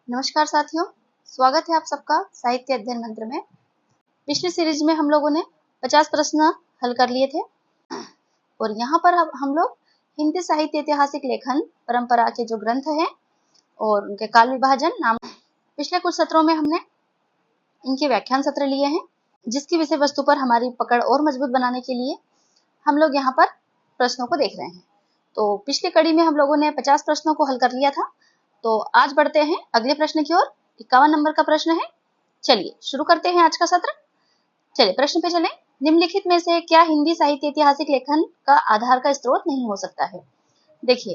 नमस्कार साथियों, स्वागत है आप सबका साहित्य अध्ययन मंत्र में। पिछली सीरीज में हम लोगों ने 50 प्रश्न हल कर लिए थे और यहाँ पर हम लोग हिंदी साहित्य ऐतिहासिक लेखन परंपरा के जो ग्रंथ हैं और उनके काल विभाजन नाम, पिछले कुछ सत्रों में हमने इनके व्याख्यान सत्र लिए हैं, जिसकी विषय वस्तु पर हमारी पकड़ और मजबूत बनाने के लिए हम लोग यहाँ पर प्रश्नों को देख रहे हैं। तो पिछली कड़ी में हम लोगों ने 50 प्रश्नों को हल कर लिया था। तो आज बढ़ते हैं अगले प्रश्न की ओर। 51 नंबर का प्रश्न है। चलिए शुरू करते हैं आज का सत्र। चलिए प्रश्न पे चलें। निम्नलिखित में से क्या हिंदी साहित्य ऐतिहासिक लेखन का आधार का स्रोत नहीं हो सकता है? देखिए,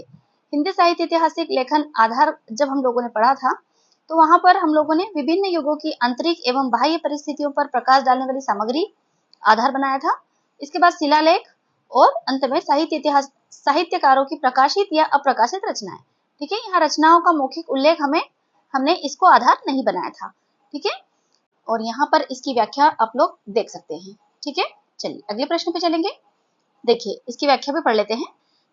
हिंदी साहित्य ऐतिहासिक लेखन आधार जब हम लोगों ने पढ़ा था तो वहां पर हम लोगों ने विभिन्न युगों की आंतरिक एवं बाह्य परिस्थितियों पर प्रकाश डालने वाली सामग्री आधार बनाया था। इसके बाद शिलालेख और अंत में साहित्यकारों की प्रकाशित या अप्रकाशित रचनाएं। ठीक है, यहाँ रचनाओं का मौखिक उल्लेख हमने इसको आधार नहीं बनाया था। ठीक है, और यहाँ पर इसकी व्याख्या आप लोग देख सकते हैं। ठीक है, चलिए अगले प्रश्न पे चलेंगे। देखिए, इसकी व्याख्या भी पढ़ लेते हैं।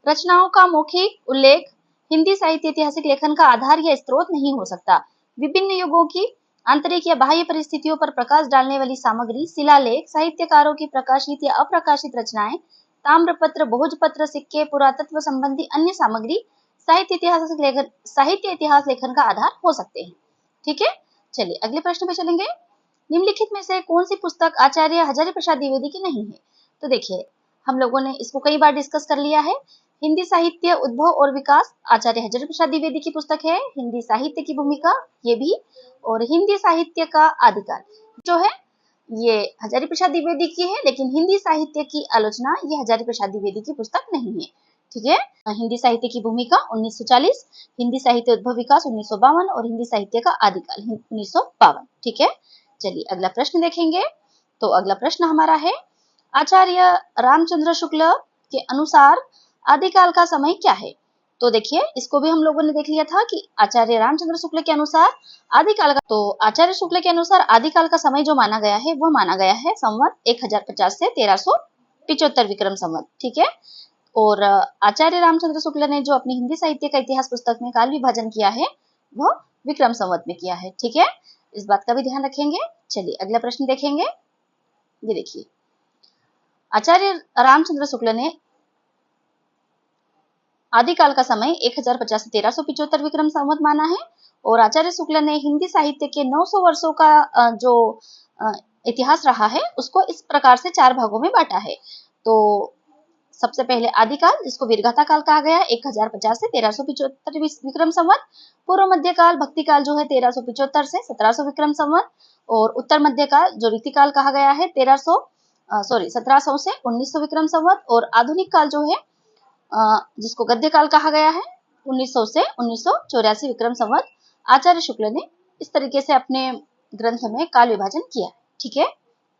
रचनाओं का मौखिक उल्लेख हिंदी साहित्य ऐतिहासिक लेखन का आधार या स्रोत नहीं हो सकता। विभिन्न युगों की आंतरिक या बाह्य परिस्थितियों पर प्रकाश डालने वाली सामग्री, शिलालेख, साहित्यकारों की प्रकाशित या अप्रकाशित रचनाएं, ताम्रपत्र, भोजपत्र, सिक्के, पुरातत्व संबंधी अन्य सामग्री साहित्य इतिहास लेखन का आधार हो सकते हैं। ठीक है, चलिए अगले प्रश्न पे चलेंगे। निम्नलिखित में से कौन सी पुस्तक आचार्य हजारी प्रसाद द्विवेदी की नहीं है? तो देखिए, हम लोगों ने इसको कई बार डिस्कस कर लिया है। हिंदी साहित्य उद्भव और विकास आचार्य हजारी प्रसाद द्विवेदी की पुस्तक है। हिंदी साहित्य की भूमिका ये भी, और हिंदी साहित्य का आदिकाल जो है ये हजारी प्रसाद द्विवेदी की है, लेकिन हिंदी साहित्य की आलोचना ये हजारी प्रसाद द्विवेदी की पुस्तक नहीं है। ठीक है, हिंदी साहित्य की भूमिका 1940, हिंदी साहित्य उद्भव विकास 1952 और हिंदी साहित्य का आदिकाल 1952। ठीक है, चलिए अगला प्रश्न देखेंगे। तो अगला प्रश्न हमारा है, आचार्य रामचंद्र शुक्ल के अनुसार आदिकाल का समय क्या है? तो देखिए, इसको भी हम लोगों ने देख लिया था कि आचार्य रामचंद्र शुक्ल के अनुसार आदिकाल का, तो आचार्य शुक्ल के अनुसार आदिकाल का समय जो माना गया है वह माना गया है संवत 1050 से 1375 विक्रम संवत। ठीक है, और आचार्य रामचंद्र शुक्ल ने जो अपनी हिंदी साहित्य का इतिहास पुस्तक में काल विभाजन किया है वह विक्रम संवत में किया है। ठीक है, इस बात का भी ध्यान रखेंगे। चलिए अगला प्रश्न देखेंगे। ये देखिए, आचार्य रामचंद्र शुक्ल ने आदिकाल का समय 1050 से 1375 विक्रम संवत माना है, और आचार्य शुक्ल ने हिंदी साहित्य के 900 वर्षों का जो इतिहास रहा है उसको इस प्रकार से 4 भागों में बांटा है। तो सबसे पहले आदिकाल, जिसको वीरगाथा काल कहा गया है, 1050 से 1375 विक्रम संवत। पूर्व मध्यकाल भक्तिकाल जो है 1375 से 1700 विक्रम संवत, और उत्तर मध्यकाल जो रीतिकाल कहा गया है 1700 से 1900 विक्रम संवत, और आधुनिक काल जो है जिसको गद्य काल कहा गया है 1900 से 1984 विक्रम संवत। आचार्य शुक्ल ने इस तरीके से अपने ग्रंथ में काल विभाजन किया। ठीक है,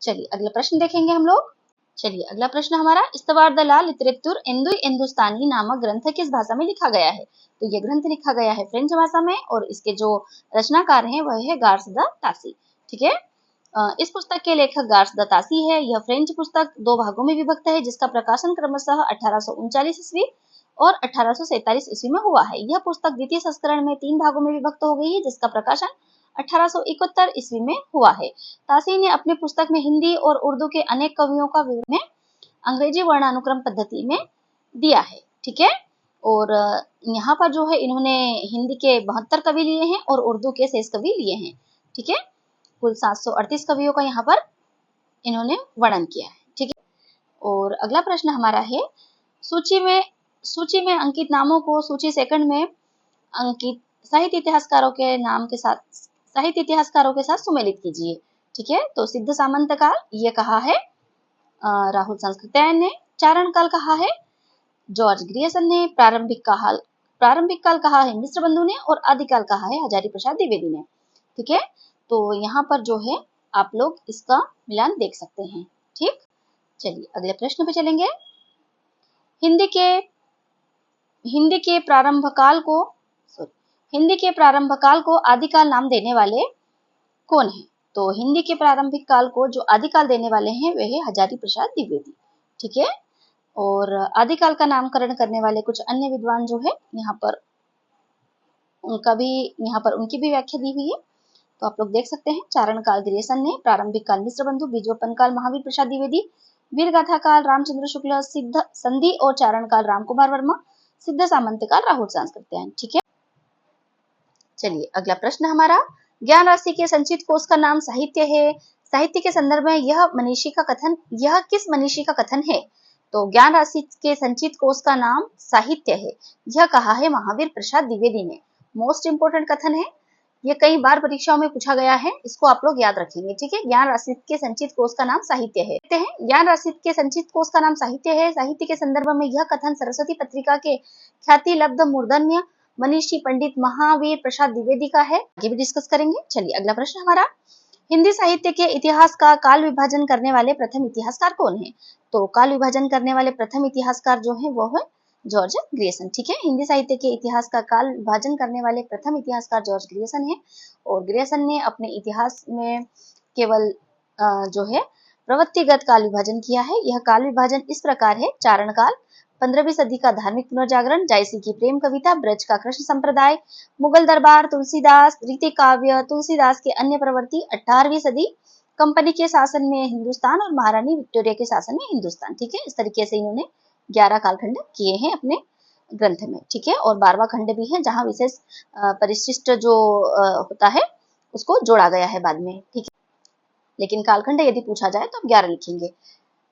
चलिए अगला प्रश्न देखेंगे हम लोग। चलिए अगला प्रश्न हमारा, इस्तवार द ला लिटरेचर हिंदुस्तानी नामक ग्रंथ किस भाषा में लिखा गया है? तो ये ग्रंथ लिखा गया है फ्रेंच भाषा में, और इसके जो रचनाकार हैं वह है गार्स द तासी। ठीक है, इस पुस्तक के लेखक गार्स द तासी है। यह फ्रेंच पुस्तक 2 भागों में विभक्त है, जिसका प्रकाशन क्रमशः 1839 ईस्वी और 1847 ईस्वी में हुआ है। यह पुस्तक द्वितीय संस्करण में 3 भागों में विभक्त हो गई है, जिसका प्रकाशन 1871 ईस्वी में हुआ है। तासी ने अपने पुस्तक में हिंदी और उर्दू के अनेक कवियों का विवरण अंग्रेजी वर्णानुक्रम पद्धति में दिया है। ठीक है, और यहाँ पर जो है इन्होंने हिंदी के 72 कवि लिए हैं और उर्दू के शेष कवि लिए हैं। ठीक है, कुल 738 कवियों का यहाँ पर इन्होंने वर्णन किया है। ठीक है, और अगला प्रश्न हमारा है, सूची में अंकित नामों को सूची सेकंड में अंकित साहित्य इतिहासकारों के साथ सुमेलित कीजिए। ठीक है, तो सिद्ध सामंत काल ये कहा है राहुल संस्कृत्यायन ने, चारण काल कहा है जॉर्ज ग्रियर्सन ने, प्रारंभिक काल कहा है मिश्र बंधु ने, और आदिकाल कहा है हजारी प्रसाद द्विवेदी ने। ठीक है, तो यहाँ पर जो है आप लोग इसका मिलान देख सकते हैं। ठीक, चलिए अगले प्रश्न पे चलेंगे। हिंदी के प्रारंभ काल को आदिकाल नाम देने वाले कौन है? तो हिंदी के प्रारंभिक काल को जो आदिकाल देने वाले हैं वे है हजारी प्रसाद द्विवेदी। ठीक है, और आदिकाल का नामकरण करने वाले कुछ अन्य विद्वान जो है यहाँ पर उनका भी यहाँ पर उनकी भी व्याख्या दी हुई है, तो आप लोग देख सकते हैं। चारण काल ग्रियर्सन ने, प्रारंभिक काल मिश्र बंधु, बीजोपन काल महावीर प्रसाद द्विवेदी, वीर गाथा काल रामचंद्र शुक्ल, सिद्ध संधि और चारण काल रामकुमार वर्मा, सिद्ध सामंत काल राहुल सांस्कृत्यायन। ठीक है, चलिए अगला प्रश्न हमारा, ज्ञान राशि के संचित कोश का नाम साहित्य है। साहित्य के संदर्भ में यह किस मनीषी का कथन है? तो ज्ञान राशि के संचित कोश का नाम साहित्य है, यह कहा है महावीर प्रसाद द्विवेदी ने। मोस्ट इंपोर्टेंट कथन है, ये कई बार परीक्षाओं में पूछा गया है, इसको आप लोग याद रखेंगे। ठीक है, ज्ञान राशि के संचित कोश का नाम साहित्य है। ज्ञान राशि के संचित कोश का नाम साहित्य है। साहित्य के संदर्भ में यह कथन सरस्वती पत्रिका के ख्याति लब्ध मूर्धन्य मनीषी पंडित महावीर प्रसाद द्विवेदी का है। आगे भी डिस्कस करेंगे। चलिए अगला प्रश्न हमारा, हिंदी साहित्य के इतिहास का काल विभाजन करने वाले प्रथम इतिहासकार कौन है? तो काल विभाजन करने वाले प्रथम इतिहासकार जो है वो है जॉर्ज ग्रियर्सन। ठीक है, हिंदी साहित्य के इतिहास का काल विभाजन करने वाले प्रथम इतिहासकार जॉर्ज ग्रियर्सन है। और ग्रियर्सन ने अपने इतिहास में केवल जो है प्रवृत्तिगत काल विभाजन किया है। यह काल विभाजन इस प्रकार है, चारण काल, 15वीं सदी का धार्मिक पुनर्जागरण, जायसी की प्रेम कविता, ब्रज का कृष्ण संप्रदाय, मुगल दरबार, तुलसीदास, रीति काव्य, तुलसीदास के अन्य प्रवृत्ति, 18वीं सदी, कंपनी के शासन में हिंदुस्तान और महारानी विक्टोरिया के शासन में हिंदुस्तान। ठीक है, इस तरीके से इन्होंने 11 कालखंड किए हैं अपने ग्रंथ में। ठीक है, और 12वां खंड भी है जहां विशेष परिशिष्ट जो होता है उसको जोड़ा गया है बाद में। ठीक है, लेकिन कालखंड यदि पूछा जाए तो हम 11 लिखेंगे,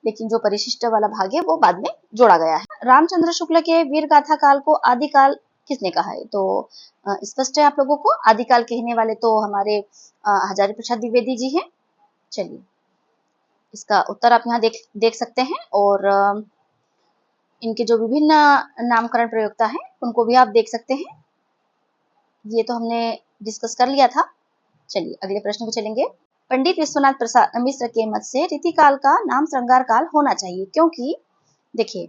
लेकिन जो परिशिष्ट वाला भाग है वो बाद में जोड़ा गया है। रामचंद्र शुक्ल के वीर गाथा काल को आदिकाल किसने कहा है? तो स्पष्ट है आप लोगों को, आदिकाल कहने वाले तो हमारे हजारी प्रसाद द्विवेदी जी हैं। चलिए इसका उत्तर आप यहाँ देख सकते हैं, और इनके जो विभिन्न नामकरण प्रयोक्ता हैं उनको भी आप देख सकते हैं। ये तो हमने डिस्कस कर लिया था। चलिए अगले प्रश्न पे चलेंगे। पंडित विश्वनाथ प्रसाद मिश्र के मत से रीतिकाल का नाम श्रृंगार काल होना चाहिए, क्योंकि देखिए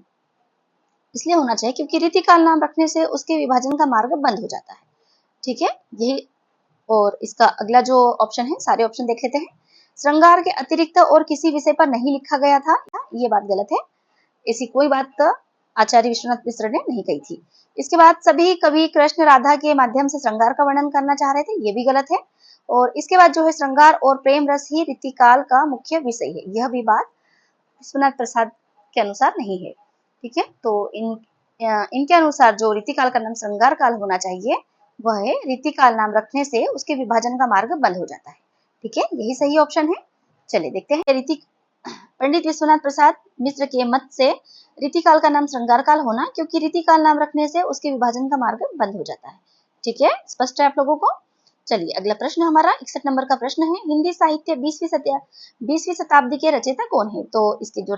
इसलिए होना चाहिए क्योंकि रीतिकाल नाम रखने से उसके विभाजन का मार्ग बंद हो जाता है। ठीक है, यही। और इसका अगला जो ऑप्शन है, सारे ऑप्शन देख लेते हैं। श्रृंगार के अतिरिक्त और किसी विषय पर नहीं लिखा गया था, ये बात गलत है। ऐसी कोई बात आचार्य विश्वनाथ मिश्र ने नहीं कही थी। इसके बाद सभी कवि कृष्ण राधा के माध्यम से श्रृंगार का वर्णन करना चाह रहे थे, ये भी गलत है। और इसके बाद जो है श्रृंगार और प्रेम रस ही रीतिकाल का मुख्य विषय है, यह भी बात विश्वनाथ प्रसाद के अनुसार नहीं है। ठीक है, तो इनके अनुसार जो रीतिकाल का नाम श्रृंगार काल होना चाहिए वह है रीतिकाल नाम रखने से उसके विभाजन का मार्ग बंद हो जाता है। ठीक है, यही सही ऑप्शन है। चलिए देखते हैं। पंडित विश्वनाथ प्रसाद मिश्र के मत से रीतिकाल का नाम श्रृंगार काल होना, क्योंकि रीतिकाल नाम रखने से उसके विभाजन का मार्ग बंद हो जाता है। ठीक है, स्पष्ट है आप लोगों को। चलिए अगला प्रश्न हमारा 61 नंबर का प्रश्न है, हिंदी साहित्य 20वीं शताब्दी के रचयिता कौन है? तो इसके जो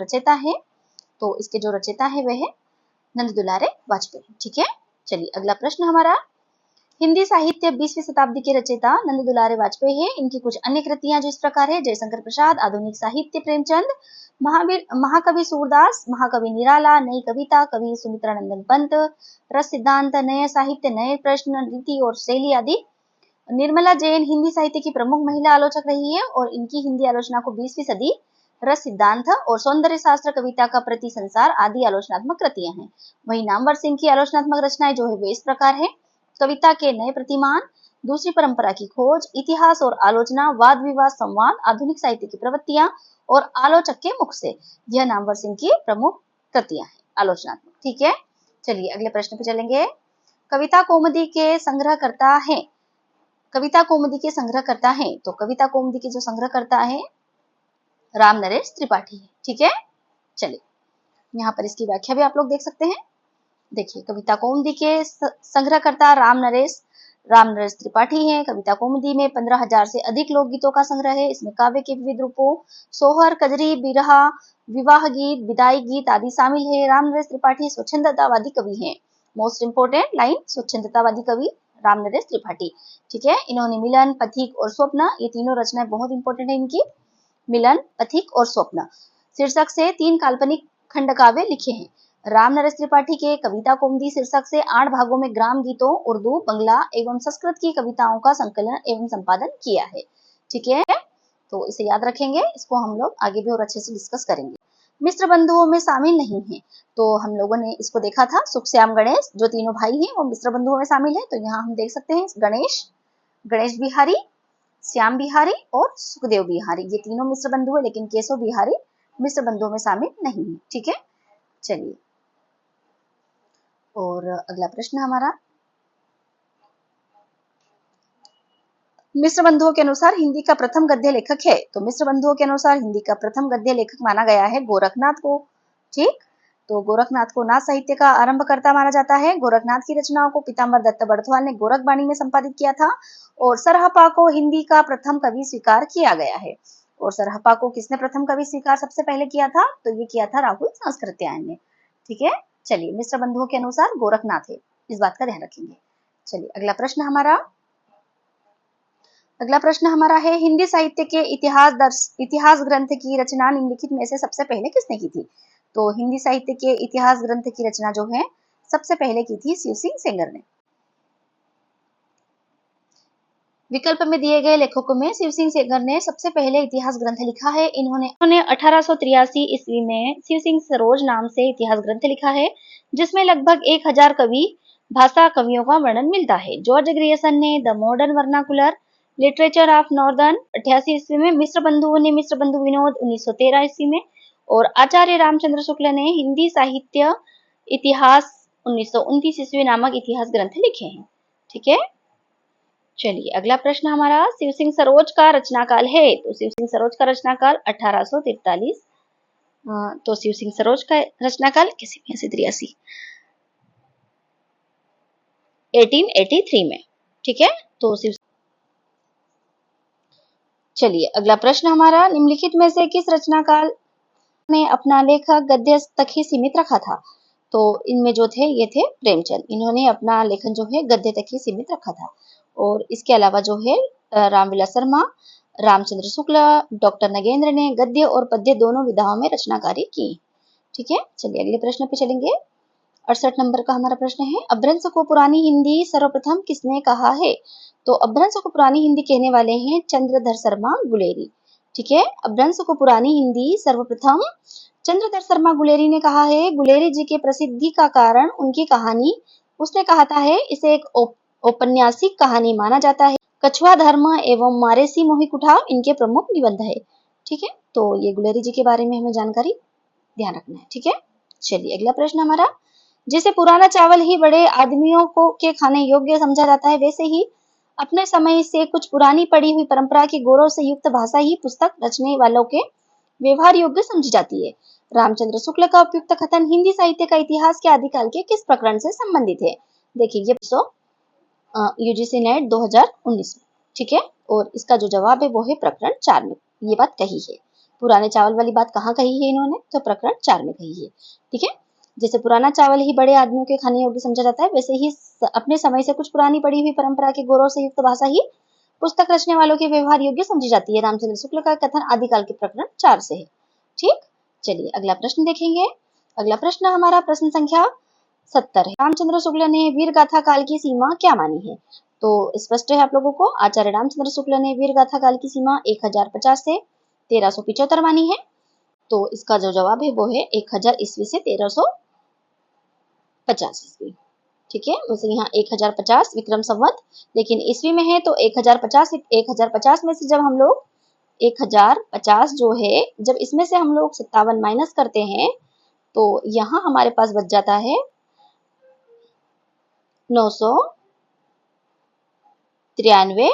रचयिता है वह है नंद दुलारे वाजपेयी। ठीक है, चलिए अगला प्रश्न हमारा, हिंदी साहित्य 20वीं शताब्दी के रचयिता नंद दुलारे वाजपेयी है। इनकी कुछ अन्य कृतियां जो इस प्रकार है, जयशंकर प्रसाद, आधुनिक साहित्य प्रेमचंद, महाकवि सूरदास, महाकवि निराला, नई कविता, कवि सुमित्रा नंदन पंत, रस सिद्धांत, नए साहित्य, नए प्रश्न, रीति और शैली आदि। निर्मला जैन हिंदी साहित्य की प्रमुख महिला आलोचक रही है, और इनकी हिंदी आलोचना को 20वीं सदी, रस सिद्धांत और सौंदर्य शास्त्र, कविता का प्रति संसार आदि आलोचनात्मक कृतियां हैं। वहीं नामवर सिंह की आलोचनात्मक रचनाएं जो है वे इस प्रकार है, कविता के नए प्रतिमान, दूसरी परंपरा की खोज, इतिहास और आलोचना, वाद विवाद संवाद, आधुनिक साहित्य की प्रवृत्तियां और आलोचक के मुख से। यह नामवर सिंह की प्रमुख कृतियां हैं आलोचनात्मक। ठीक है, चलिए अगले प्रश्न पे चलेंगे। कविता कौमुदी के संग्रहकर्ता है, कविता कौमुदी के संग्रहकर्ता है, तो कविता कौमुदी के जो संग्रहकर्ता है राम नरेश त्रिपाठी है। ठीक है, चलिए यहाँ पर इसकी व्याख्या भी आप लोग देख सकते हैं। देखिए, कविता कौमुदी के संग्रहकर्ता राम नरेश त्रिपाठी हैं। कविता कौमुदी में 15,000 से अधिक लोकगीतों का संग्रह है। इसमें काव्य के विविध रूपों, सोहर, कजरी, बिरहा, विवाह गीत, विदाई गीत आदि शामिल है। राम नरेश त्रिपाठी स्वच्छंदतावादी कवि हैं। मोस्ट इंपोर्टेंट लाइन, स्वच्छंदतावादी कवि राम नरेश त्रिपाठी। ठीक है, इन्होंने मिलन, पथिक और स्वप्न, ये तीनों रचनाएं बहुत इंपॉर्टेंट है इनकी, मिलन, पथिक और स्वप्न शीर्षक से 3 काल्पनिक खंड काव्य लिखे हैं। राम नरेश त्रिपाठी के कविता कौमुदी शीर्षक से 8 भागों में ग्राम गीतों, उर्दू, बंगला एवं संस्कृत की कविताओं का संकलन एवं संपादन किया है। ठीक है, तो इसे याद रखेंगे, इसको हम लोग आगे भी और अच्छे से डिस्कस करेंगे। मिश्र बंधुओं में शामिल नहीं है। तो हम लोगों ने इसको देखा था, सुख श्याम गणेश जो तीनों भाई हैं वो मिश्र बंधुओं में शामिल है। तो यहाँ हम देख सकते हैं गणेश बिहारी, श्याम बिहारी और सुखदेव बिहारी, ये तीनों मिश्र बंधु है, लेकिन केशव बिहारी मिश्र बंधुओं में शामिल नहीं है। ठीक है, चलिए और अगला प्रश्न हमारा, मिश्र बंधुओं के अनुसार हिंदी का प्रथम गद्य लेखक है। तो मिश्र बंधुओं के अनुसार हिंदी का प्रथम गद्य लेखक माना गया है गोरखनाथ को। ठीक, तो गोरखनाथ को नाथ साहित्य का आरंभकर्ता माना जाता है। गोरखनाथ की रचनाओं को पीताम्बर दत्त बड़थवाल ने गोरखबाणी में संपादित किया था और सरहपा को हिंदी का प्रथम कवि स्वीकार किया गया है। और सरहपा को किसने प्रथम कवि स्वीकार सबसे पहले किया था? तो ये किया था राहुल संस्कृत्यायन ने। ठीक है, चलिए मिश्र बंधुओं के अनुसार गोरखनाथ है, इस बात का ध्यान रखेंगे। चलिए अगला प्रश्न हमारा है, हिंदी साहित्य के इतिहास ग्रंथ की रचना निम्नलिखित में से सबसे पहले किसने की थी? तो हिंदी साहित्य के इतिहास ग्रंथ की रचना जो है सबसे पहले की थी शिव सिंह सेंगर ने। विकल्प में दिए गए लेखकों में शिव सिंह सेंगर ने सबसे पहले इतिहास ग्रंथ लिखा है। इन्होंने 1883 ईस्वी में शिव सिंह सरोज नाम से इतिहास ग्रंथ लिखा है, जिसमें लगभग 1000 कवि भाषा कवियों का वर्णन मिलता है। जॉर्ज ग्रियर्सन ने the modern vernacular literature of northern 88 ईस्वी में, मिश्र बंधु विनोद 1913 ईस्वी में और आचार्य रामचंद्र शुक्ल ने हिंदी साहित्य इतिहास 1929 ईस्वी नामक इतिहास ग्रंथ लिखे हैं। ठीक है, चलिए अगला प्रश्न हमारा, शिव सिंह सरोज का रचनाकाल है। तो शिव सिंह सरोज का रचनाकाल 1843, तो शिव सिंह सरोज का रचनाकाल 1883 में। ठीक है, तो चलिए अगला प्रश्न हमारा, निम्नलिखित में से किस रचनाकाल ने अपना लेखक गद्य तक ही सीमित रखा था? तो इनमें जो थे ये थे प्रेमचंद, इन्होंने अपना लेखन जो है गद्य तक ही सीमित रखा था। और इसके अलावा जो है रामविलास शर्मा, रामचंद्र शुक्ला, डॉक्टर नगेंद्र ने गद्य और पद्य दोनों विधाओं में रचनाकारी की। ठीक है, चलिए अगले प्रश्न पे चलेंगे। 68 नंबर का हमारा प्रश्न है, अपभ्रंश को पुरानी हिंदी सर्वप्रथम किसने कहा है? तो अपभ्रंश को पुरानी हिंदी कहने वाले हैं चंद्रधर शर्मा गुलेरी। ठीक है, अपभ्रंश को पुरानी हिंदी सर्वप्रथम चंद्रधर शर्मा गुलेरी ने कहा है। गुलेरी जी के प्रसिद्धि का कारण उनकी कहानी, उसने कहा था है इसे एक औपन्यासिक कहानी माना जाता है। कछुआ धर्म एवं मारेसी मोही कुठाव इनके प्रमुख निबंध है। ठीक है, तो ये गुलेरी जी के बारे में हमें जानकारी ध्यान रखना है। ठीक है, चलिए अगला प्रश्न हमारा, जैसे पुराना चावल ही बड़े आदमियों को के खाने योग्य समझा जाता है, वैसे ही अपने समय से कुछ पुरानी पड़ी हुई परंपरा के गौरव से युक्त भाषा ही पुस्तक रचने वालों के व्यवहार योग्य समझी जाती है। रामचंद्र शुक्ल का उपयुक्त कथन हिंदी साहित्य का इतिहास के आदिकाल के किस प्रकरण से संबंधित है? देखिए ये यूजीसी नेट 2019 में। ठीक है, और इसका जो जवाब है वो है प्रकरण 4 में ये बात कही है। पुराने चावल वाली बात कहाँ कही है इन्होंने? तो प्रकरण 4 में कही है। ठीक है, जैसे पुराना चावल ही बड़े आदमियों के खाने योग्य समझा जाता है, वैसे ही अपने समय से कुछ पुरानी पड़ी हुई परंपरा के गौरव से युक्त भाषा ही पुस्तक रचने वालों के व्यवहार योग्य समझी जाती है। रामचंद्र शुक्ल का कथन आदिकाल के प्रकरण 4 से है। ठीक, चलिए अगला प्रश्न देखेंगे। अगला प्रश्न हमारा प्रश्न संख्या 70 है। रामचंद्र शुक्ल ने वीर गाथा काल की सीमा क्या मानी है? तो स्पष्ट है आप लोगों को, आचार्य रामचंद्र शुक्ल ने वीर गाथा काल की सीमा 1050 से 1375 मानी है। तो इसका जो जवाब है वो है 1000 ईस्वी से 1350 ईस्वी। ठीक है, वैसे यहाँ 1050 विक्रम संवत, लेकिन ईस्वी में है तो 1050 में से जब हम लोग 1050 जो है, जब इसमें से हम लोग 57 माइनस करते हैं तो यहाँ हमारे पास बच जाता है 993,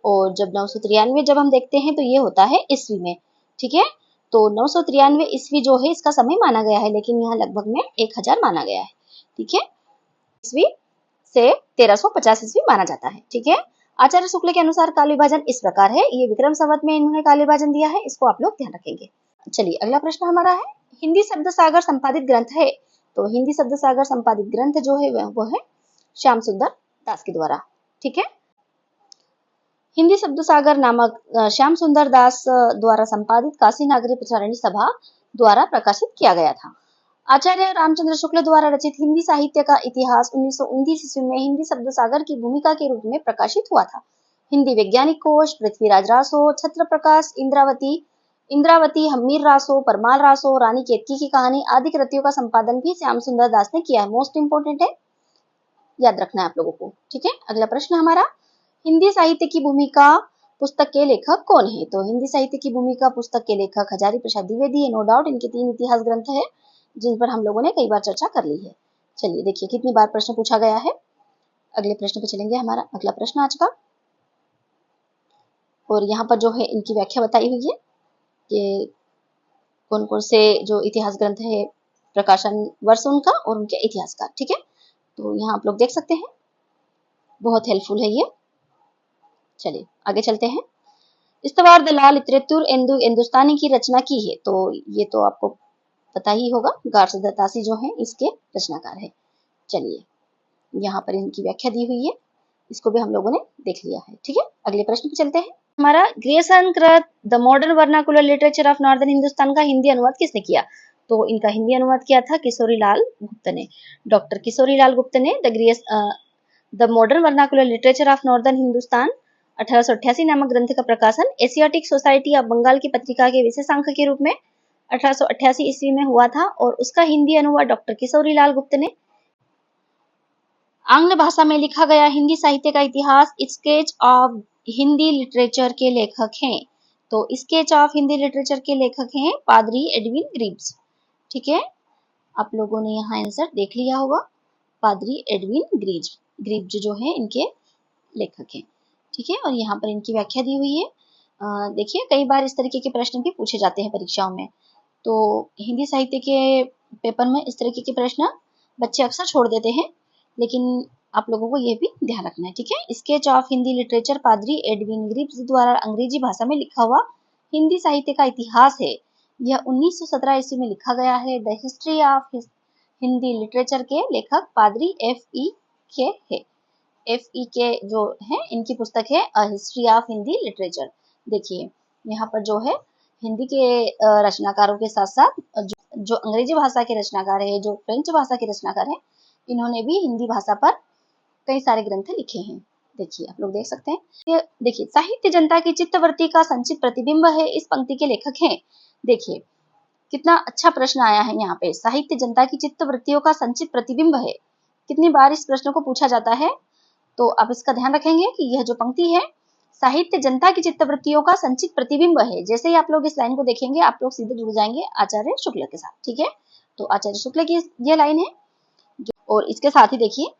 और जब 993 जब हम देखते हैं तो ये होता है ईस्वी में। ठीक है, तो 993 ईस्वी जो है इसका समय माना गया है, लेकिन यहाँ लगभग में 1000 माना गया है। ठीक है, ईस्वी से 1350 ईस्वी माना जाता है। ठीक है, आचार्य शुक्ल के अनुसार काल विभाजन इस प्रकार है, ये विक्रम संवत में इन्होंने काल विभाजन दिया है, इसको आप लोग ध्यान रखेंगे। चलिए अगला प्रश्न हमारा है, हिंदी शब्द सागर संपादित ग्रंथ है। तो हिंदी शब्द सागर संपादित ग्रंथ जो है वो है श्याम सुंदर दास के द्वारा। ठीक है, हिंदी शब्द सागर नामक श्याम सुंदर दास द्वारा संपादित काशी नागरी प्रचारणी सभा द्वारा प्रकाशित किया गया था। आचार्य रामचंद्र शुक्ल द्वारा रचित हिंदी साहित्य का इतिहास 1929 ईस्वी में हिंदी शब्द सागर की भूमिका के रूप में प्रकाशित हुआ था। हिंदी वैज्ञानिक कोश पृथ्वीराज रासो, छत्र प्रकाश इंद्रावती इंद्रावती, हम्मीर रासो, परमाल रासो, रानी केतकी की कहानी आदि कृतियों का संपादन भी श्याम सुंदर दास ने किया है। मोस्ट इंपोर्टेंट है, याद रखना है आप लोगों को। ठीक है, अगला प्रश्न हमारा, हिंदी साहित्य की भूमिका पुस्तक के लेखक कौन है? तो हिंदी साहित्य की भूमिका पुस्तक के लेखक हजारी प्रसाद द्विवेदी है। नो डाउट इनके 3 इतिहास ग्रंथ है जिन पर हम लोगों ने कई बार चर्चा कर ली है। चलिए देखिए कितनी बार प्रश्न पूछा गया है। अगले प्रश्न पे चलेंगे, हमारा अगला प्रश्न आज का, और यहाँ पर जो है इनकी व्याख्या बताई हुई है कि कौन कौन से जो इतिहास ग्रंथ है, प्रकाशन वर्ष उनका और उनके इतिहास का। ठीक है, तो यहाँ आप लोग देख सकते हैं, बहुत हेल्पफुल है ये। चलिए आगे चलते हैं। इस्तवार दलाल लिटरेचर हिंदुस्तानी की रचना की है, तो ये तो आपको पता ही होगा, गार्स दत्तासी जो है इसके रचनाकार है। चलिए यहाँ पर इनकी व्याख्या दी हुई है, इसको भी हम लोगों ने देख लिया है। ठीक है, अगले प्रश्न पे चलते हैं। हमारा ग्रेसन कृत the modern vernacular literature of northern Hindustan का हिंदी अनुवाद किसने किया? तो इनका हिंदी अनुवाद किया था किशोरी लाल गुप्त ने। डॉक्टर किशोरी लाल गुप्त ने the modern vernacular literature of northern Hindustan 1888 नामक ग्रंथ का प्रकाशन एशियाटिक सोसाइटी ऑफ बंगाल की पत्रिका के विशेषांक के रूप में 1888 ईस्वी में हुआ था, और उसका हिंदी अनुवाद डॉक्टर किशोरी लाल गुप्त ने। आंग्ल भाषा में लिखा गया हिंदी साहित्य का इतिहास स्केच ऑफ हिंदी लिटरेचर के लेखक हैं। तो स्केच ऑफ हिंदी लिटरेचर के लेखक हैं पादरी एडविन ग्रीव्स। ठीक है, आप लोगों ने यहाँ आंसर देख लिया होगा, पादरी एडविन ग्रीव्स जो है इनके लेखक हैं। ठीक है, और यहाँ पर इनकी व्याख्या दी हुई है। देखिए कई बार इस तरीके के प्रश्न भी पूछे जाते हैं परीक्षाओं में, तो हिंदी साहित्य के पेपर में इस तरीके के प्रश्न बच्चे अक्सर छोड़ देते हैं, लेकिन आप लोगों को ये भी ध्यान रखना है। ठीक है, स्केच ऑफ हिंदी लिटरेचर पादरी एडविन ग्रीव्स द्वारा अंग्रेजी भाषा में लिखा हुआ हिंदी साहित्य का इतिहास है। यह 1917 ईस्वी में लिखा गया है। The history of Hindi literature के लेखक पादरी F.E. के है। F.E. के जो है इनकी पुस्तक है a history of Hindi literature. देखिए यहाँ पर जो है हिंदी के रचनाकारों के साथ साथ जो अंग्रेजी भाषा के रचनाकार है, जो फ्रेंच भाषा के रचनाकार है, इन्होंने भी हिंदी भाषा पर कई सारे ग्रंथ लिखे हैं। देखिए आप लोग देख सकते हैं, ये देखिए साहित्य जनता की चित्तवृत्ति का संचित प्रतिबिंब है, इस पंक्ति के लेखक हैं। देखिए कितना अच्छा प्रश्न आया है यहाँ पे, साहित्य जनता की चित्तवृत्तियों का संचित प्रतिबिंब है। कितनी बार इस प्रश्न को पूछा जाता है, तो आप इसका ध्यान रखेंगे कि यह जो पंक्ति है साहित्य जनता की चित्तवृत्तियों का संचित प्रतिबिंब है। जैसे ही आप लोग इस लाइन को देखेंगे आप लोग सीधे जुड़ जाएंगे आचार्य शुक्ल के साथ। ठीक है, तो आचार्य शुक्ल की यह लाइन है, और इसके साथ ही देखिए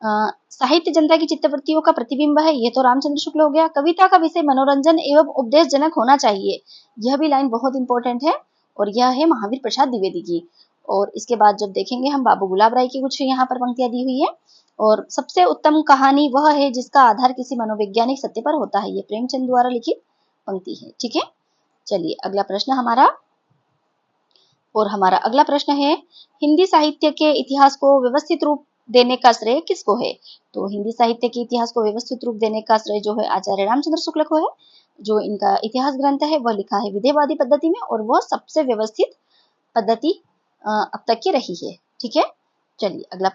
साहित्य जनता की चित्तवृत्तियों का प्रतिबिंब है, यह तो रामचंद्र शुक्ल हो गया। कविता का विषय मनोरंजन एवं उपदेशजनक होना चाहिए, यह भी लाइन बहुत इंपॉर्टेंट है, और यह है महावीर प्रसाद द्विवेदी की। और इसके बाद जब देखेंगे हम बाबू गुलाब राय की कुछ यहाँ पर पंक्तियां दी हुई है, और सबसे उत्तम कहानी वह है जिसका आधार किसी मनोवैज्ञानिक सत्य पर होता है, ये प्रेमचंद द्वारा लिखित पंक्ति है। ठीक है, चलिए अगला प्रश्न हमारा, और हमारा अगला प्रश्न है हिंदी साहित्य के इतिहास को व्यवस्थित रूप देने का श्रेय किसको है? तो हिंदी साहित्य के इतिहास को व्यवस्थित रूप देने का श्रेय जो है आचार्य रामचंद्र शुक्ल को है। जो इनका इतिहास ग्रंथ है वह लिखा है विधेयवादी पद्धति में, और वह सबसे व्यवस्थित पद्धति अब तक की रही है। ठीक है, चलिए अगला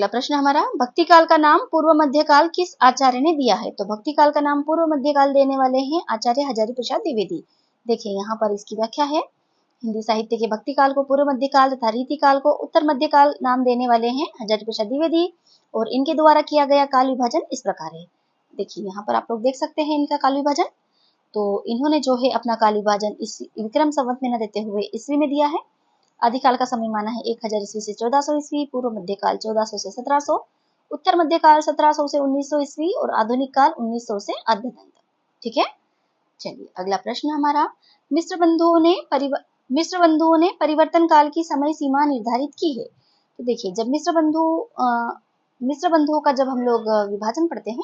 प्रश्न हमारा, भक्ति काल का नाम पूर्व मध्य काल किस आचार्य ने दिया है? तो भक्ति काल का नाम पूर्व मध्य काल देने वाले हैं आचार्य हजारी प्रसाद द्विवेदी। देखिए यहाँ पर इसकी व्याख्या है, हिंदी साहित्य के भक्ति काल को पूर्व मध्य काल तथा रीति काल को उत्तर मध्य काल नाम देने वाले हैं हजारी प्रसाद द्विवेदी, और इनके द्वारा किया गया काल विभाजन इस प्रकार है। देखिए यहाँ पर आप लोग देख सकते हैं इनका काल विभाजन, तो इन्होंने जो है अपना काल विभाजन इस विक्रम संवत में न देते हुए ईस्वी में दिया है। आदिकाल का समय माना है 1000 ईस्वी से 1400 ईस्वी, पूर्व मध्यकाल 1400 से 1700, उत्तर मध्यकाल 1700 से 1900 ईस्वी, और आधुनिक काल 1900 से अद्यतन तक। ठीक है, चलिए अगला प्रश्न हमारा, मिश्र बंधुओं ने परिवर्तन काल की समय सीमा निर्धारित की है। तो देखिए जब मिश्र बंधुओं का जब हम लोग विभाजन पढ़ते हैं,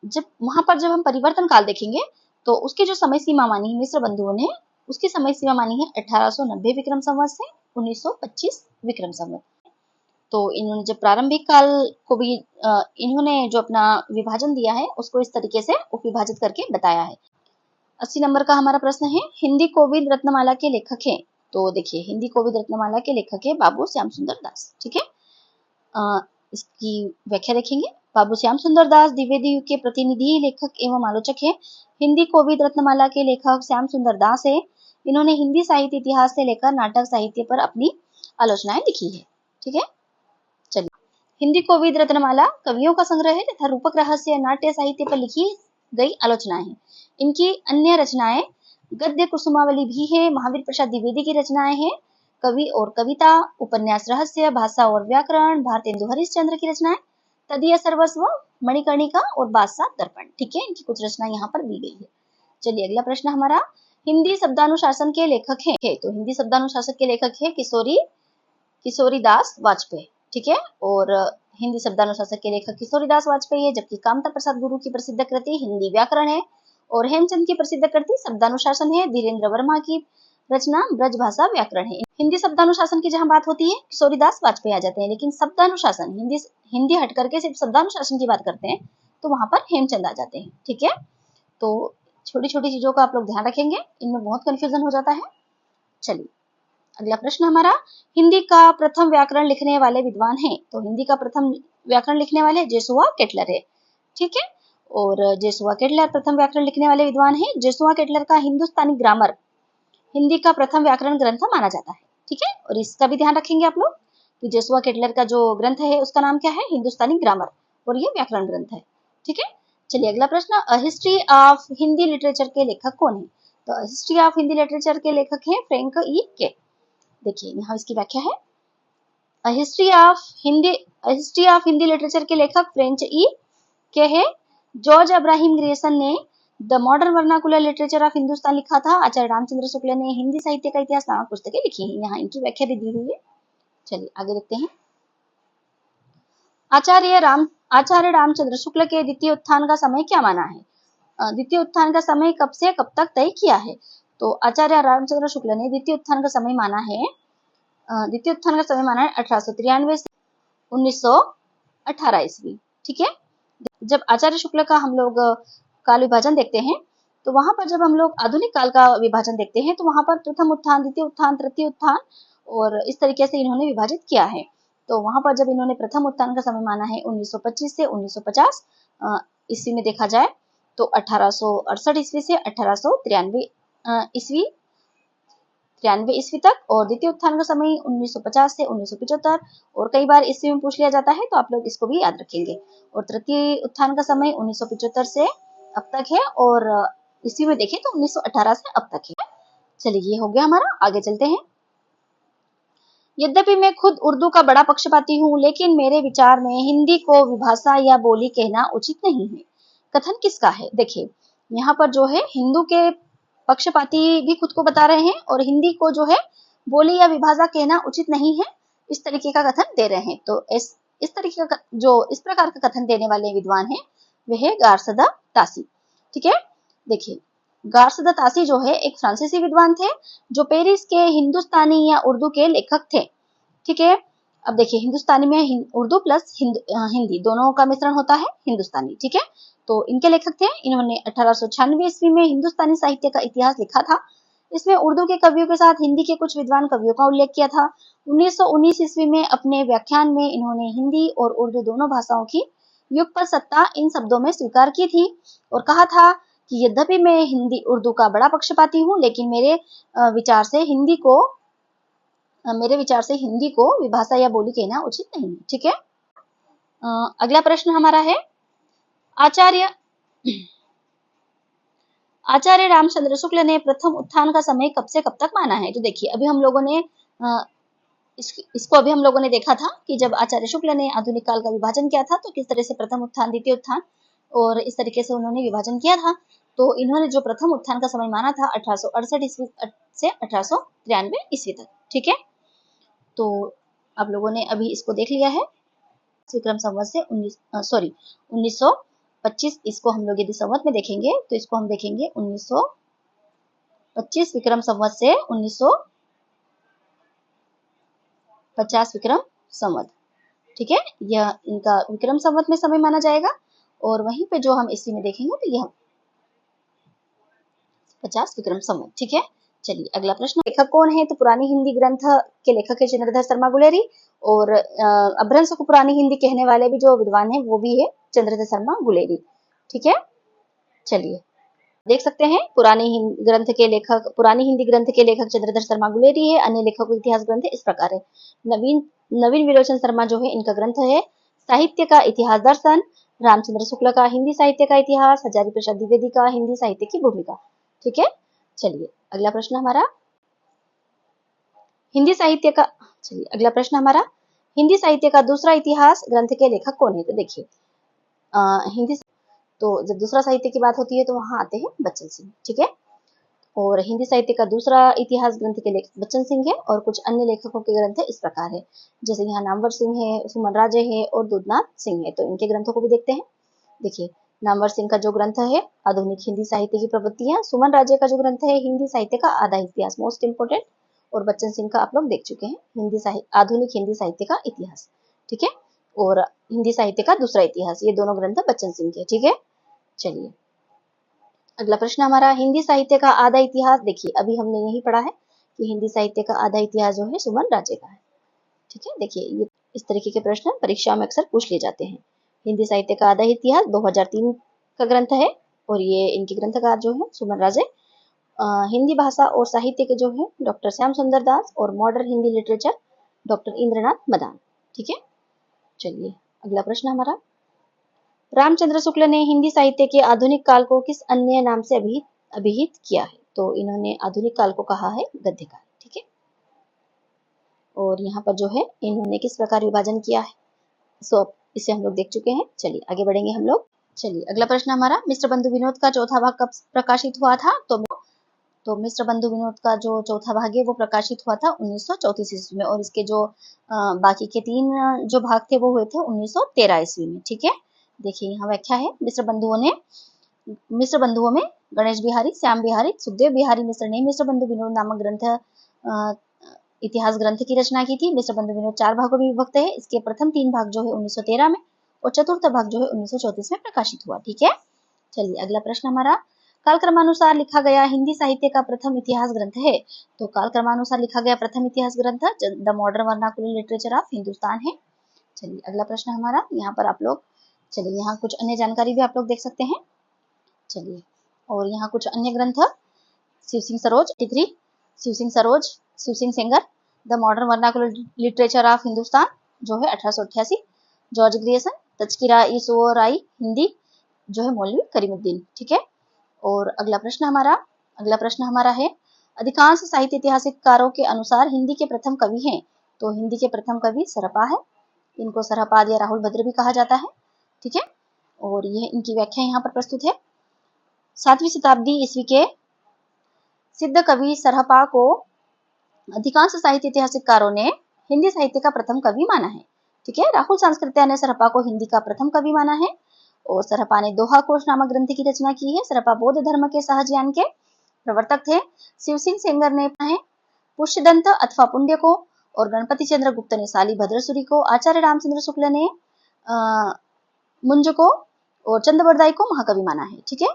जब वहां पर जब हम परिवर्तन काल देखेंगे तो उसकी जो समय सीमा मानी है मिश्र बंधुओं ने, उसकी समय सीमा मानी है 1890 विक्रम संवत से 1925 विक्रम संवत। तो इन्होंने जब प्रारंभिक काल को भी इन्होंने जो अपना विभाजन दिया है उसको इस तरीके से उपविभाजित करके बताया है। 80 नंबर का हमारा प्रश्न है, हिंदी कोविद रत्नमाला के लेखक हैं। तो देखिए हिंदी कोविद रत्नमाला के लेखक है बाबू श्याम सुंदर दास। ठीक है, इसकी व्याख्या देखेंगे, बाबू श्याम सुंदर दास द्विवेदी युग के प्रतिनिधि लेखक एवं आलोचक है। हिंदी कोविद रत्नमाला के लेखक श्याम सुंदर दास है। इन्होंने हिंदी साहित्य इतिहास से लेकर नाटक साहित्य पर अपनी आलोचनाएं लिखी है। ठीक है, चलिए। हिंदी कोविद रत्नमाला कवियों का संग्रह है तथा रूपक रहस्य नाट्य साहित्य पर लिखी गई आलोचनाएं हैं। इनकी अन्य रचनाएं गद्य कुसुमावली भी है, महावीर प्रसाद द्विवेदी की रचनाएं हैं, कवि और कविता, उपन्यास रहस्य, भाषा और व्याकरण, भारतेंदु हरिश्चंद्र की रचनाएं, तदीय सर्वस्व, मणिकर्णिका और बादशाह दर्पण। ठीक है, इनकी कुछ रचनाएं यहाँ पर दी गई है। चलिए अगला प्रश्न हमारा, हिंदी शब्दानुशासन के लेखक है। तो हिंदी शब्दानुशासन के लेखक है किशोरीदास वाजपेयी। ठीक है, और हिंदी शब्दानुशासन के लेखक किशोरीदास वाजपेयी है, जबकि कामता प्रसाद गुरु की प्रसिद्ध कृति हिंदी व्याकरण है, और हेमचंद की प्रसिद्ध कृति शब्दानुशासन है। धीरेन्द्र वर्मा की रचना ब्रजभाषा व्याकरण है। हिंदी शब्दानुशासन की जहां बात होती है किशोरीदास वाजपेयी आ जाते हैं, लेकिन शब्दानुशासन हिंदी हट करके सिर्फ शब्दानुशासन की बात करते हैं तो वहां पर हेमचंद आ जाते हैं। ठीक है, तो छोटी छोटी चीजों का आप लोग ध्यान रखेंगे, इनमें बहुत कंफ्यूजन हो जाता है। चलिए अगला प्रश्न हमारा, हिंदी का प्रथम व्याकरण लिखने वाले विद्वान हैं। तो हिंदी का प्रथम व्याकरण लिखने वाले जेसुआ केटलर है। ठीक है, और जेसुआ केटलर प्रथम व्याकरण लिखने वाले विद्वान हैं। जेसुआ केटलर का हिंदुस्तानी ग्रामर हिंदी का प्रथम व्याकरण ग्रंथ माना जाता है। ठीक है, और इसका भी ध्यान रखेंगे आप लोग कि जेसुआ केटलर का जो ग्रंथ है उसका नाम क्या है, हिंदुस्तानी ग्रामर, और ये व्याकरण ग्रंथ है। ठीक है, चलिए अगला प्रश्न, a history of Hindi literature के लेखक कौन है। तो हिस्ट्री ऑफ हिंदी लिटरेचर के लेखक है फ्रैंक ई के। देखिए यहाँ इसकी व्याख्या है, a history of Hindi literature के लेखक फ्रेंच ई के है। जॉर्ज अब्राहिम ग्रेसन ने the modern vernacular literature of Hindustan लिखा था। आचार्य रामचंद्र शुक्ल ने हिंदी साहित्य का इतिहास नामक पुस्तकें लिखी हैं। यहाँ इनकी व्याख्या भी दी हुई है। चलिए आगे देखते हैं, आचार्य रामचंद्र शुक्ल के द्वितीय उत्थान का समय क्या माना है। द्वितीय उत्थान का समय कब से कब तक तय किया है। तो आचार्य रामचंद्र शुक्ल ने द्वितीय उत्थान का समय माना है 1893 से 1918 ईस्वी। ठीक है, जब आचार्य शुक्ल का हम लोग काल विभाजन देखते हैं तो वहां पर जब हम लोग आधुनिक काल का विभाजन देखते हैं तो वहां पर प्रथम उत्थान, द्वितीय उत्थान, तृतीय उत्थान और इस तरीके से इन्होंने विभाजित किया है। तो वहां पर जब इन्होंने प्रथम उत्थान का समय माना है 1925 से 1950 ईस्वी में देखा जाए तो 1868 ईस्वी से 1893 ईस्वी तक, और द्वितीय उत्थान का समय 1950 से 1975, और कई बार ईस्वी में पूछ लिया जाता है तो आप लोग इसको भी याद रखेंगे। और तृतीय उत्थान का समय 1975 से अब तक है, और ईस्वी में देखें तो 1918 से अब तक है। चलिए ये हो गया हमारा, आगे चलते हैं। यद्यपि मैं खुद उर्दू का बड़ा पक्षपाती हूँ, लेकिन मेरे विचार में हिंदी को विभाषा या बोली कहना उचित नहीं है। कथन किसका है। देखिए यहाँ पर जो है हिंदू के पक्षपाती भी खुद को बता रहे हैं और हिंदी को जो है बोली या विभाषा कहना उचित नहीं है, इस तरीके का कथन दे रहे हैं। तो इस तरीके का जो इस प्रकार का कथन देने वाले विद्वान हैं वह है गारसदा तासी। ठीक है, देखिए गारसदा तासी जो है एक फ्रांसीसी विद्वान थे जो पेरिस के हिंदुस्तानी या उर्दू के लेखक थे। ठीक है, अब देखिए हिंदुस्तानी में उर्दू प्लस हिंदी दोनों का मिश्रण होता है हिंदुस्तानी। ठीक है, तो इनके लेखक थे। इन्होंने 1896 ईस्वी में हिंदुस्तानी साहित्य का इतिहास लिखा था। इसमें उर्दू के कवियों के साथ हिंदी के कुछ विद्वान कवियों का उल्लेख किया था। 1919 ईस्वी में अपने व्याख्यान में इन्होंने हिंदी और उर्दू दोनों भाषाओं की युगपत सत्ता इन शब्दों में स्वीकार की थी और कहा था कि यद्यपि मैं हिंदी उर्दू का बड़ा पक्षपाती हूँ, लेकिन मेरे विचार से हिंदी को विभाषा या बोली कहना उचित नहीं है। ठीक है, अगला प्रश्न हमारा है, आचार्य रामचंद्र शुक्ल ने प्रथम उत्थान का समय कब से कब तक माना है। तो देखिए अभी हम लोगों ने इसको अभी हम लोगों ने देखा था कि जब आचार्य शुक्ल ने आधुनिक काल का विभाजन किया था तो किस तरह से प्रथम उत्थान, द्वितीय उत्थान और इस तरीके से उन्होंने विभाजन किया था। तो इन्होंने जो प्रथम उत्थान का समय माना था 1868 ईस्वी से 1893 ईस्वी तक। ठीक है, तो आप लोगों ने अभी इसको देख लिया है। विक्रम संवत से 1925, इसको हम लोग यदि संवत में देखेंगे तो इसको हम देखेंगे 1925 विक्रम संवत से 1950 विक्रम संवत। ठीक है, यह इनका विक्रम संवत में समय माना जाएगा, और वहीं पे जो हम इसी में देखेंगे तो यह 50 विक्रम संवत। ठीक है, चलिए अगला प्रश्न, लेखक कौन है। तो पुरानी हिंदी ग्रंथ के लेखक है चंद्रधर शर्मा गुलेरी, और अपभ्रंश को पुरानी हिंदी कहने वाले भी जो विद्वान है वो भी है चंद्रधर शर्मा गुलेरी। ठीक है, चलिए देख सकते हैं पुरानी हिंदी ग्रंथ के लेखक चंद्रधर शर्मा गुलेरी है। अन्य लेखकों इतिहास ग्रंथ इस प्रकार है। नवीन नवीन विलोचन शर्मा जो है इनका ग्रंथ है साहित्य का इतिहास दर्शन, रामचंद्र शुक्ल का हिंदी साहित्य का इतिहास, हजारी प्रसाद द्विवेदी का हिंदी साहित्य की भूमिका। ठीक है, चलिए अगला प्रश्न हमारा हिंदी साहित्य का चलिए अगला प्रश्न हमारा हिंदी साहित्य का दूसरा इतिहास ग्रंथ के लेखक कौन है? तो देखिए हिंदी तो जब दूसरा साहित्य की बात होती है तो वहां आते हैं बच्चन सिंह। ठीक है, और हिंदी साहित्य का दूसरा इतिहास ग्रंथ के लेखक बच्चन सिंह है। और कुछ अन्य लेखकों के ग्रंथ इस प्रकार है, जैसे यहाँ नामवर सिंह है, सुमन राजे है और दुधनाथ सिंह है। तो इनके ग्रंथों को भी देखते हैं। देखिए नामवर सिंह का जो ग्रंथ है आधुनिक हिंदी साहित्य की प्रवृत्तियां, सुमन राजे का जो ग्रंथ है हिंदी साहित्य का आधा इतिहास मोस्ट इंपोर्टेंट, और बच्चन सिंह का आप लोग देख चुके हैं आधुनिक हिंदी साहित्य का इतिहास। ठीक है, और हिंदी साहित्य का दूसरा इतिहास, ये दोनों ग्रंथ बच्चन सिंह के। ठीक है, चलिए अगला प्रश्न हमारा हिंदी साहित्य का आधा इतिहास। देखिए अभी हमने यही पढ़ा है कि हिंदी साहित्य का आधा इतिहास जो है सुमन राजे का है। ठीक है, देखिए ये इस तरीके के प्रश्न परीक्षा में अक्सर पूछ लिए जाते हैं। हिंदी साहित्य का आधा इतिहास 2003 का ग्रंथ है और ये इनके ग्रंथकार जो है सुमन राजे। हिंदी भाषा और साहित्य के जो है डॉक्टर श्याम सुंदर दास और modern Hindi literature doctor Indranath Madan. ठीक है, चलिए अगला प्रश्न हमारा रामचंद्र शुक्ल ने हिंदी साहित्य के आधुनिक काल को किस अन्य नाम से अभिहित किया है? तो इन्होंने आधुनिक काल को कहा है गद्यकाल। ठीक है, और यहाँ पर जो है इन्होंने किस प्रकार विभाजन किया है, सो इसे हम लोग देख चुके हैं। चलिए आगे बढ़ेंगे हम लोग। चलिए अगला प्रश्न हमारा मिस्र बंधु विनोद का चौथा भाग कब प्रकाशित हुआ था? तो मिस्र बंधु विनोद का जो चौथा भाग है वो प्रकाशित हुआ था 1934 ईस्वी में, और इसके जो बाकी के 3 जो भाग थे वो हुए थे 1913 ईस्वी में। ठीक है, देखिए यहाँ व्याख्या है मिस्र बंधुओं में गणेश बिहारी, श्याम बिहारी, सुखदेव बिहारी मिश्र ने मिस्र बंधु विनोद नामक ग्रंथ इतिहास ग्रंथ की रचना की थी। मिस्र बंधु विनोद 4 भागों में विभक्त है। इसके प्रथम 3 भाग जो है 1913 में और चतुर्थ भाग जो है 1934 में प्रकाशित हुआ। ठीक है, चलिए अगला प्रश्न हमारा कालक्रमानुसार लिखा गया हिंदी साहित्य का प्रथम इतिहास ग्रंथ है। तो कालक्रमानुसार लिखा गया प्रथम इतिहास ग्रंथ the modern vernacular literature of Hindustan है। चलिए अगला प्रश्न हमारा यहाँ पर आप लोग चलिए यहाँ कुछ अन्य जानकारी भी आप लोग देख सकते हैं। चलिए और यहाँ कुछ अन्य ग्रंथ Shiv Singh Saroj degree, Shiv Singh Sengar, the modern vernacular literature of Hindustan जो है 1888, जॉर्ज ग्रियर्सन, तस्कीरा ई सोराई हिंदी जो है मौलवी करीमुद्दीन। ठीक है, और अगला प्रश्न हमारा है अधिकांश साहित्य ऐतिहासिककारों के अनुसार हिंदी के प्रथम कवि हैं। तो हिंदी के प्रथम कवि सरपा है, इनको सरहपाद या राहुल भद्र भी कहा जाता है। ठीक है, और यह इनकी व्याख्या यहाँ पर प्रस्तुत है। 7वीं शताब्दी ईस्वी के सिद्ध कवि सरहपा को अधिकांश साहित्य ऐतिहासिककारों ने हिंदी साहित्य का प्रथम कवि माना है। ठीक है, राहुल सांस्कृत्या ने सरहपा को हिंदी का प्रथम कवि माना है और सरहपा ने दोहा कोश नामक ग्रंथ की रचना की है। सरहपा बौद्ध धर्म के सहजयान के प्रवर्तक थे। शिव सिंह सेंगर ने पुष्यदंत अथवा पुण्य को और गणपति चंद्र गुप्त ने साली भद्रसुरी को, आचार्य रामचंद्र शुक्ल ने मुंज को और चंद्रबरदाई को महाकवि माना है। ठीक है,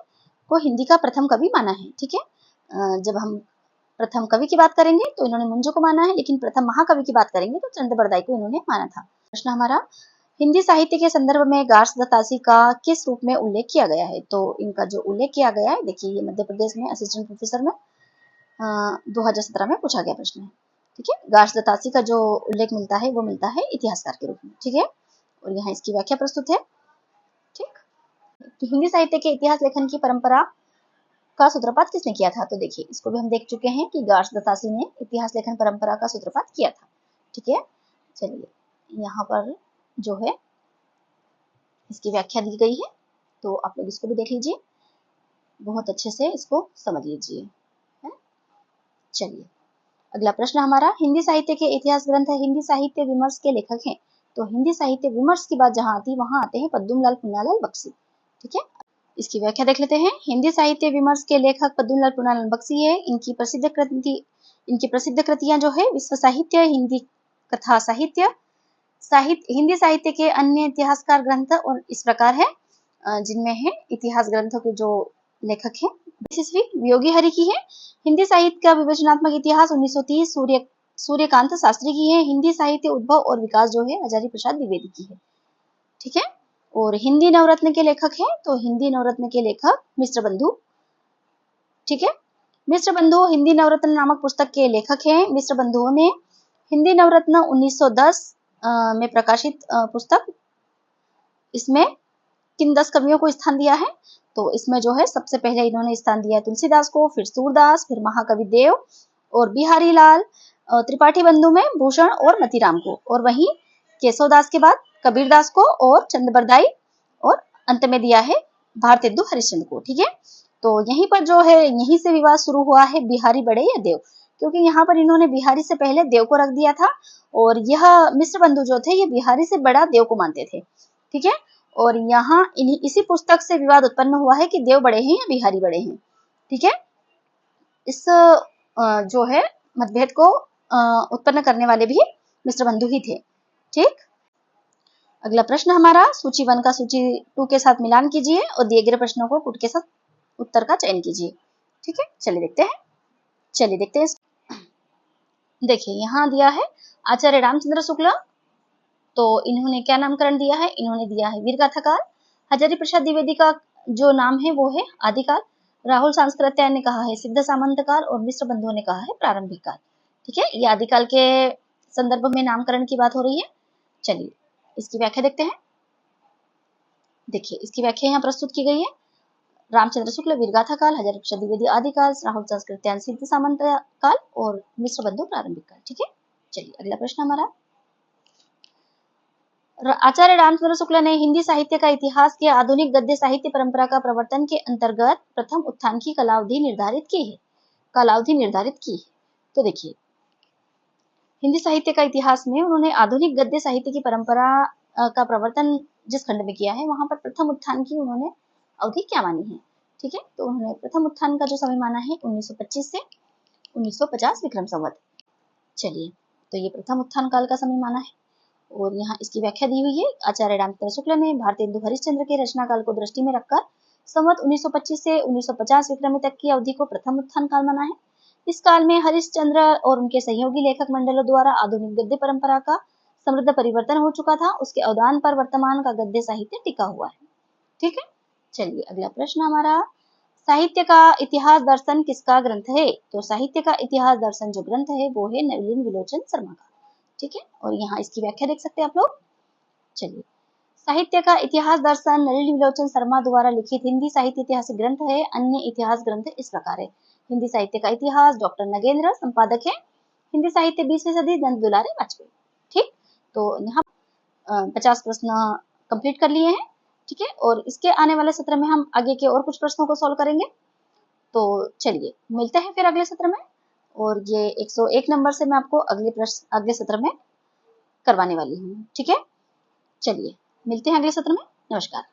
को हिंदी का प्रथम कवि माना है। ठीक है, जब हम प्रथम कवि की बात करेंगे तो इन्होंने मुंज को माना है, लेकिन प्रथम महाकवि की बात करेंगे तो चंद्रबरदाई को इन्होंने माना था। प्रश्न हमारा हिंदी साहित्य के संदर्भ में गार्स दत्तासी का किस रूप में उल्लेख किया गया है? तो इनका जो उल्लेख किया गया है, देखिए ये मध्य प्रदेश में असिस्टेंट प्रोफेसर में 2017 में पूछा गया प्रश्न है। ठीक है, गार्स दत्तासी का जो उल्लेख मिलता है वो मिलता है इतिहासकार के रूप में। ठीक है, और यहाँ इसकी व्याख्या प्रस्तुत है। ठीक, तो हिंदी साहित्य के इतिहास लेखन की परंपरा का सूत्रपात किसने किया था? तो देखिए इसको भी हम देख चुके हैं कि गार्स दत्तासी ने इतिहास लेखन परंपरा का सूत्रपात किया था। ठीक है, चलिए यहाँ पर जो है इसकी व्याख्या दी गई है, तो आप लोग इसको भी देख लीजिए, बहुत अच्छे से इसको समझ लीजिए। चलिए अगला प्रश्न हमारा हिंदी साहित्य के इतिहास ग्रंथ हिंदी साहित्य विमर्श के लेखक हैं। तो हिंदी साहित्य विमर्श की बात जहां आती है वहां आते हैं पद्दुमलाल पुन्नालाल बख्शी। ठीक है, इसकी व्याख्या देख लेते हैं। हिंदी साहित्य विमर्श के लेखक पद्दुमलाल पुन्नालाल बख्शी है। इनकी प्रसिद्ध कृतियां जो है विश्व साहित्य, हिंदी कथा साहित्य, हिंदी साहित्य के अन्य इतिहासकार ग्रंथ और इस प्रकार है, जिनमें है इतिहास ग्रंथों के जो लेखक हैं वियोगी हरि की है। हिंदी साहित्य का विवेचनात्मक इतिहास 1930 सूर्यकांत शास्त्री की है। हिंदी साहित्य उद्भव और विकास जो है हजारी प्रसाद द्विवेदी की है। ठीक है, और हिंदी नवरत्न के लेखक हैं, तो हिंदी नवरत्न के लेखक मिश्र बंधु। ठीक है, मिश्र बंधु हिंदी नवरत्न नामक पुस्तक के लेखक हैं। मिश्र बंधुओं ने हिंदी नवरत्न 1910 में प्रकाशित पुस्तक, इसमें किन 10 कवियों को स्थान दिया है? तो इसमें जो है सबसे पहले इन्होंने स्थान दिया है तुलसीदास को, फिर सूरदास, फिर महाकवि देव और बिहारी लाल, त्रिपाठी बंधु में भूषण और मतीराम को, और वहीं केशवदास के बाद कबीरदास को और चंद्रबरदाई, और अंत में दिया है भारतेंदु हरिश्चंद्र को। ठीक है, तो यहीं पर जो है यहीं से विवाद शुरू हुआ है, बिहारी बड़े या देव, क्योंकि यहाँ पर इन्होंने बिहारी से पहले देव को रख दिया था, और यह मिश्र बंधु जो थे ये बिहारी से बड़ा देव को मानते थे। ठीक है, और यहाँ इसी पुस्तक से विवाद उत्पन्न हुआ है कि देव बड़े हैं या बिहारी बड़े हैं। ठीक है, इस जो है मतभेद को उत्पन्न करने वाले भी मिश्र बंधु ही थे। ठीक, अगला प्रश्न हमारा सूची 1 का सूची 2 के साथ मिलान कीजिए और दिए गए प्रश्नों को पुट के साथ उत्तर का चयन कीजिए। ठीक है, चलिए देखते हैं। देखिए यहाँ दिया है आचार्य रामचंद्र शुक्ला, तो इन्होंने क्या नामकरण दिया है? इन्होंने दिया है वीरगाथा। हजारी प्रसाद द्विवेदी का जो नाम है वो है आदिकाल। राहुल सांस्कृत्यायन ने कहा है सिद्ध सामंत काल, और मिश्र बंधुओं ने कहा है प्रारंभिक काल। ठीक है, ये आदिकाल के संदर्भ में नामकरण की बात हो रही है। चलिए इसकी व्याख्या देखते हैं। देखिए इसकी व्याख्या यहाँ प्रस्तुत की गई है। रामचंद्र शुक्ल वीरगाथा काल, हजारी प्रसाद द्विवेदी आदिकाल, राहुल सांस्कृत्यायन सिद्ध सामंत काल और मिश्र बंधु प्रारंभिक काल। ठीक है, चलिए अगला प्रश्न हमारा, आचार्य रामचंद्र शुक्ल ने हिंदी साहित्य का इतिहास के आधुनिक गद्य साहित्य परंपरा का प्रवर्तन के अंतर्गत प्रथम उत्थान की कालावधि निर्धारित की है। तो देखिए हिंदी साहित्य का इतिहास में उन्होंने आधुनिक गद्य साहित्य की परंपरा का प्रवर्तन जिस खंड में किया है वहां पर प्रथम उत्थान की उन्होंने अवधि क्या मानी है? ठीक है, तो उन्होंने प्रथम उत्थान का जो समय माना है 1925 से 1950 विक्रम संवत। चलिए, तो ये प्रथम उत्थान काल का समय माना है, और यहाँ इसकी व्याख्या दी हुई है। आचार्य रामचंद्र शुक्ल ने भारतेंदु हरिश्चंद्र के रचना काल को दृष्टि में रखकर संवत 1925 से 1950 विक्रमी तक की अवधि को प्रथम उत्थान काल माना है। इस काल में हरिश्चंद्र और उनके सहयोगी लेखक मंडलों द्वारा आधुनिक गद्य परंपरा का समृद्ध परिवर्तन हो चुका था। उसके अवदान पर वर्तमान का गद्य साहित्य टिका हुआ है। ठीक है, चलिए अगला प्रश्न हमारा, साहित्य का इतिहास दर्शन किसका ग्रंथ है? तो साहित्य का इतिहास दर्शन जो ग्रंथ है वो है नलिन विलोचन शर्मा का। ठीक है, और यहाँ इसकी व्याख्या देख सकते हैं आप लोग। चलिए, साहित्य का इतिहास दर्शन नलिन विलोचन शर्मा द्वारा लिखित हिंदी साहित्य ऐतिहासिक ग्रंथ है। अन्य इतिहास ग्रंथ इस प्रकार है। हिंदी साहित्य का इतिहास, डॉक्टर नगेंद्र, संपादक है हिंदी साहित्य 20वीं सदी, दंत दुलारे वाजपेयी। ठीक, तो यहाँ 50 प्रश्न कंप्लीट कर लिए हैं। ठीक है, और इसके आने वाले सत्र में हम आगे के और कुछ प्रश्नों को सॉल्व करेंगे। तो चलिए मिलते हैं फिर अगले सत्र में, और ये 101 नंबर से मैं आपको अगले सत्र में करवाने वाली हूँ। ठीक है, चलिए मिलते हैं अगले सत्र में। नमस्कार।